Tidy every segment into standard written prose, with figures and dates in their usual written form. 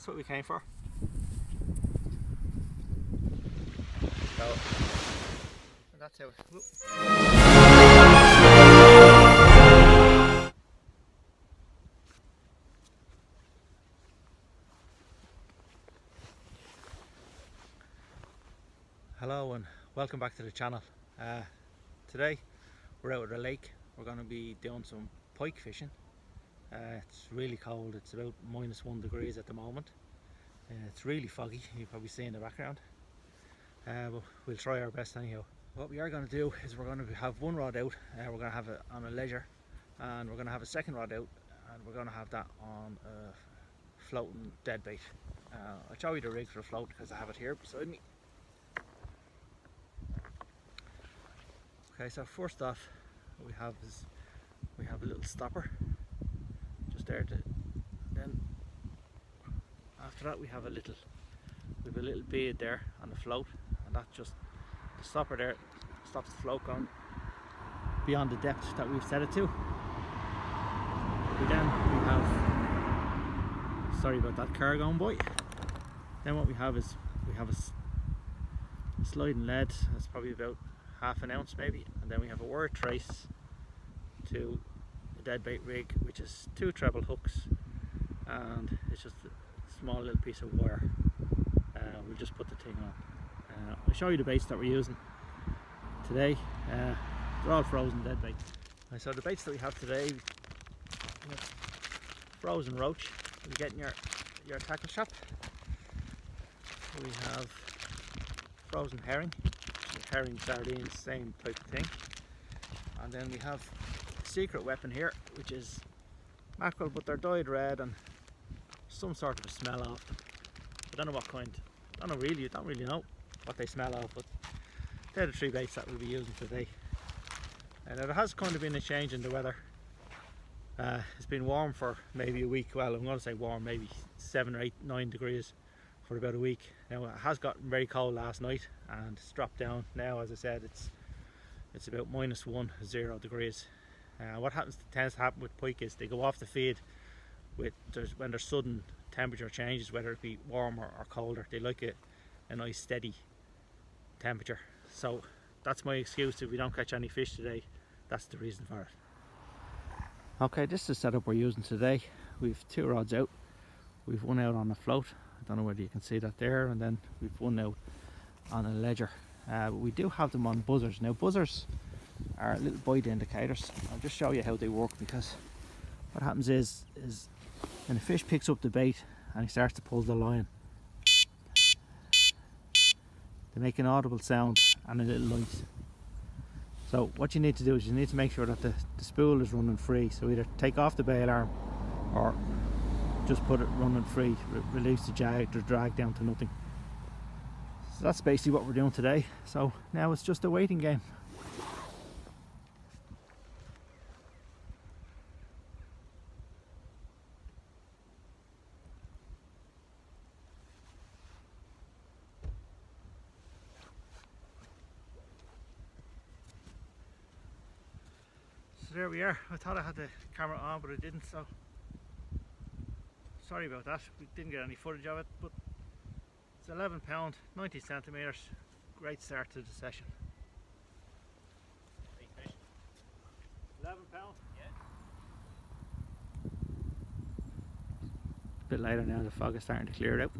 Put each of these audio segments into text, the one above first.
That's what we came for. So, and that's how it. Whoop. Hello and welcome back to the channel. Today we're out at a lake. We're going to be doing some pike fishing. It's really cold. It's about -1 degrees at the moment. It's really foggy. You probably see in the background. But we'll try our best anyhow. What we are going to do is we're going to have one rod out. We're going to have it on a ledger, and we're going to have a second rod out, and we're going to have that on a floating deadbait. I'll show you the rig for the float because I have it here beside me. Okay, so first off, what we have is we have a little stopper just there. Then after that we have a little bead there on the float, and that just the stopper there stops the float going beyond the depth that we've set it to. Then we have, sorry about that car going by. Then what we have is we have a sliding lead that's probably about half an ounce maybe, and then we have a wire trace to a deadbait rig, which is 2 treble hooks, and it's just a small little piece of wire. We'll just put the thing on. I'll show you the baits that we're using today. They're all frozen deadbait. So the baits that we have today, frozen roach you get in your tackle shop. We have frozen herring, herring, sardines, same type of thing. And then we have a secret weapon here, which is mackerel, but they're dyed red and some sort of a smell off them. I don't know what kind. Don't really know what they smell of, but they're the 3 baits that we'll be using today. And there has kind of been a change in the weather. It's been warm for maybe a week. Well, I'm going to say warm, maybe 7 or 8, 9 degrees for about a week. Now it has gotten very cold last night and it's dropped down. Now, as I said, it's about -1, 0 degrees. What tends to happen with pike is they go off the feed when there's sudden temperature changes, whether it be warmer or colder. They like a nice steady temperature. So that's my excuse if we don't catch any fish today. That's the reason for it. Okay, this is the setup we're using today. We've 2 rods out. We've one out on a float. I don't know whether you can see that there, and then we've one out on a ledger. But we do have them on buzzers. Now buzzers are little bite indicators. I'll just show you how they work, because what happens is when a fish picks up the bait and he starts to pull the line, they make an audible sound and a little light. So what you need to do is you need to make sure that the spool is running free. So either take off the bail arm or just put it running free, release the drag down to nothing. So that's basically what we're doing today. So now it's just a waiting game. So there we are. I thought I had the camera on, but I didn't, so sorry about that. We didn't get any footage of it, but it's 11 pound, 90 centimeters. Great start to the session. Big fish. 11 pound? Yeah. A bit later now, the fog is starting to clear out.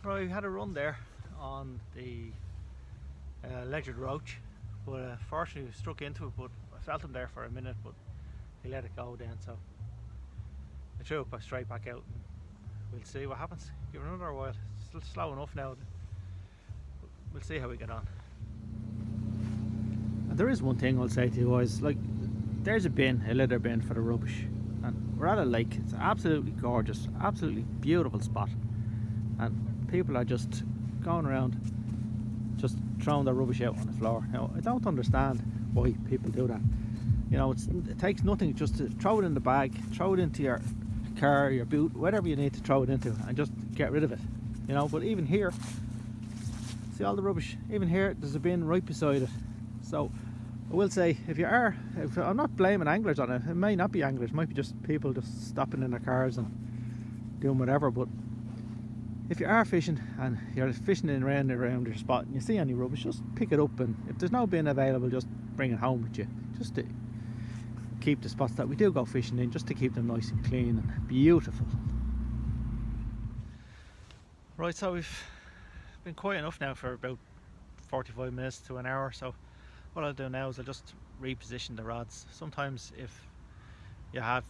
Right, we had a run there on the ledgered roach, but fortunately we struck into it, but I felt him there for a minute, but he let it go then, so I threw it straight back out, and we'll see what happens. Give it another while. It's still slow enough now, but we'll see how we get on. And there is one thing I'll say to you guys, like, there's a litter bin for the rubbish, and we're at a lake. It's absolutely gorgeous, absolutely beautiful spot, and people are just going around just throwing their rubbish out on the floor. Now, I don't understand why people do that. You know, it takes nothing just to throw it in the bag, throw it into your car, your boot, whatever you need to throw it into, and just get rid of it. You know, but even here, see all the rubbish, even here there's a bin right beside it. So I will say, if I'm not blaming anglers on it, it may not be anglers, it might be just people just stopping in their cars and doing whatever, but if you are fishing and you're fishing around your spot and you see any rubbish, just pick it up, and if there's no bin available, just bring it home with you, just to keep the spots that we do go fishing in, just to keep them nice and clean and beautiful. Right, so we've been quiet enough now for about 45 minutes to an hour, so what I'll do now is I'll just reposition the rods. Sometimes if you have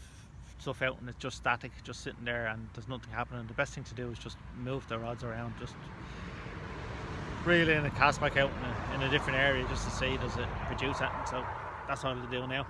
stuff out and it's just static, just sitting there and there's nothing happening, the best thing to do is just move the rods around, just reel in and cast back out in a different area just to see does it produce anything. So that's what I'll do now.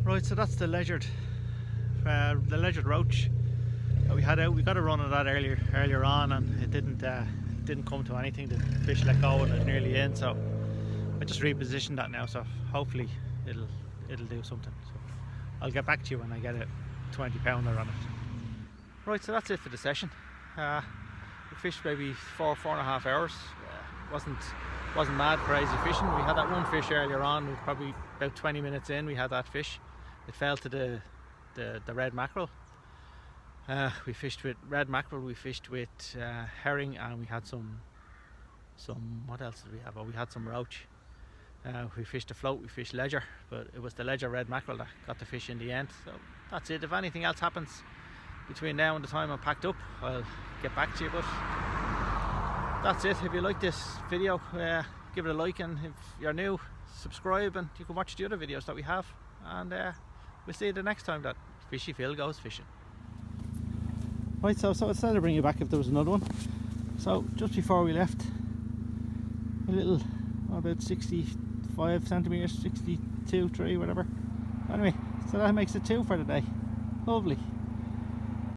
Right, so that's the ledgered roach that we had out. We got a run of that earlier on, and it didn't come to anything. The fish let go and it was nearly in, so I just repositioned that now. So hopefully it'll do something. So I'll get back to you when I get a 20 pounder on it. Right, so that's it for the session. We fished maybe 4.5 hours. Wasn't mad crazy fishing. We had that one fish earlier on. We were probably about 20 minutes in. We had that fish. It fell to the red mackerel. We fished with red mackerel. We fished with herring, and we had some. What else did we have? Oh, we had some roach. We fished a float. We fished ledger, but it was the ledger red mackerel that got the fish in the end. So that's it. If anything else happens between now and the time I'm packed up, I'll get back to you. But that's it. If you like this video, give it a like, and if you're new, subscribe, and you can watch the other videos that we have, and we'll see you the next time that Fishy Phil goes fishing. Right, so I said I'd bring you back if there was another one. So just before we left, a little, about 65 centimeters, 62, 3, whatever. Anyway, so that makes it 2 for the day. Lovely.